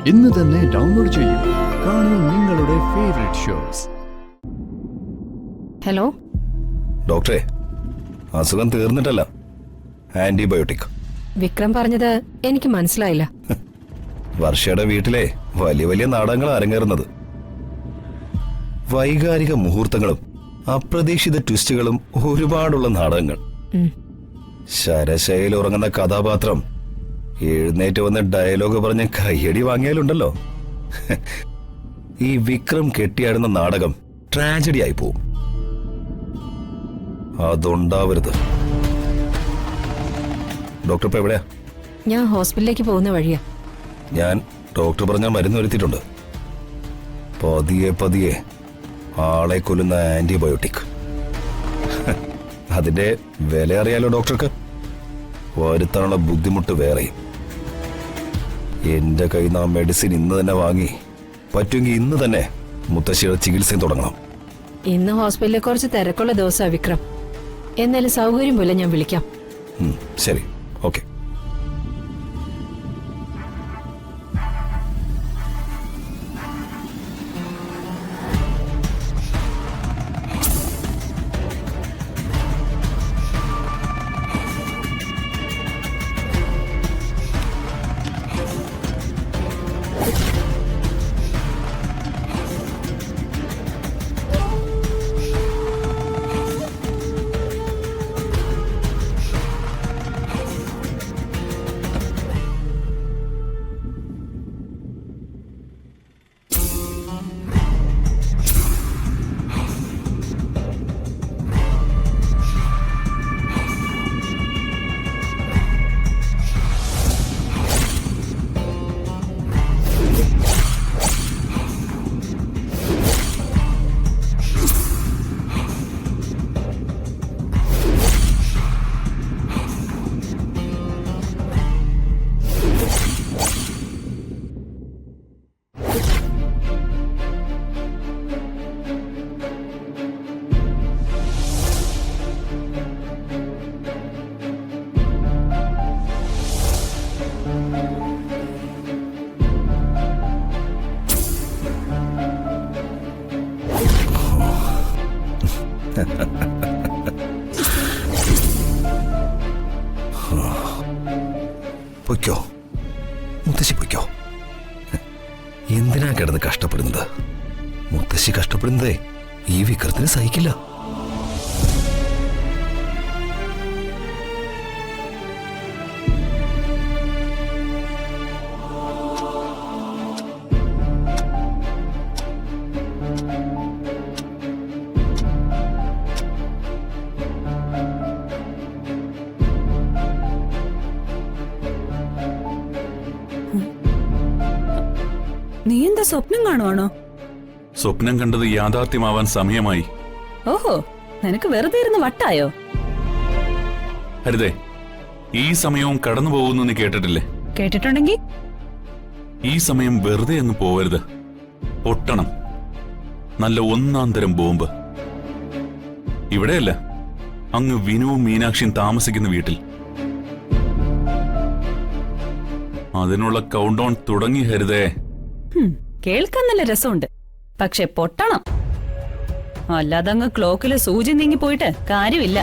ഇന്ന് തന്നെ ഡൗൺലോഡ് ചെയ്യൂ. കാണൂ നിങ്ങളുടെ ഫേവറേറ്റ് ഷോസ്. ഹലോ ഡോക്ടറെ, അസുഖം തീർന്നിട്ടല്ല, ആന്റിബയോട്ടിക്. വിക്രം പറഞ്ഞത് എനിക്ക് മനസ്സിലായില്ല. വർഷയുടെ വീട്ടിലെ വലിയ വലിയ നാടകങ്ങൾ അരങ്ങേറുന്നത്. വൈകാരിക മുഹൂർത്തങ്ങളും അപ്രതീക്ഷിത ട്വിസ്റ്റുകളും ഒരുപാടുള്ള നാടകങ്ങൾ. ശരശയിൽ ഉറങ്ങുന്ന കഥാപാത്രം എഴുന്നേറ്റ് വന്ന് ഡയലോഗ് പറഞ്ഞ് കയ്യടി വാങ്ങിയാലുണ്ടല്ലോ, ഈ വിക്രം കെട്ടിയാടുന്ന നാടകം ട്രാജഡി ആയി പോവും. അതുണ്ടാവരുത്. ഡോക്ടർ ഇപ്പൊ എവിടെയാ? ഞാൻ ഹോസ്പിറ്റലിലേക്ക് പോകുന്ന വഴിയാ. ഞാൻ ഡോക്ടർ പറഞ്ഞ മരുന്ന് വരുത്തിയിട്ടുണ്ട്. പതിയെ പതിയെ ആളെ കൊല്ലുന്ന ആന്റിബയോട്ടിക്. അതിന്റെ വില അറിയാലോ ഡോക്ടർക്ക്. വരുത്താനുള്ള ബുദ്ധിമുട്ട് വേറെയും. എന്റെ കയ്യിൽ നിന്ന് ആ മെഡിസിൻ ഇന്ന് തന്നെ വാങ്ങി, പറ്റുമെങ്കിൽ ഇന്ന് തന്നെ മുത്തശ്ശിയുടെ ചികിത്സയും തുടങ്ങണം. ഇന്ന് ഹോസ്പിറ്റലിൽ കുറച്ച് തിരക്കുള്ള ദിവസമാ വിക്രം. എന്നാലും സൗകര്യം പോലെ ഞാൻ വിളിക്കാം. ശരി, ഓക്കെ. പൊയ്ക്കോ മുത്തശ്ശി, പൊയ്ക്കോ. എന്തിനാ കിടന്ന് കഷ്ടപ്പെടുന്നത്? മുത്തശ്ശി കഷ്ടപ്പെടുന്നതേ ഈ വിക്രത്തിന് സഹിക്കില്ല. നീ എന്താ സ്വപ്നം കാണുവാണോ? സ്വപ്നം കണ്ടത് യാഥാർത്ഥ്യമാവാൻ സമയമായി. ഓഹോ, നിനക്ക് വെറുതെ ഇരുന്ന് വട്ടായോ? ഹരിതേ, ഈ സമയവും കടന്നു പോകുന്നു നീ കേട്ടിട്ടില്ലേ? കേട്ടിട്ടുണ്ടെങ്കിൽ ഈ സമയം വെറുതെ അങ്ങ് പോവരുത്. പൊട്ടണം. നല്ല ഒന്നാം തരം ബോംബ്. ഇവിടെയല്ല, അങ്ങ് വിനുവും മീനാക്ഷിയും താമസിക്കുന്ന വീട്ടിൽ. അതിനുള്ള കൗണ്ട് ഡൗൺ തുടങ്ങി ഹരിതേ. കേൾക്കാൻ നല്ല രസമുണ്ട്, പക്ഷെ പൊട്ടണം. അല്ലാതെ അങ്ങ് ക്ലോക്കില് സൂചി നീങ്ങി പോയിട്ട് കാര്യമില്ല.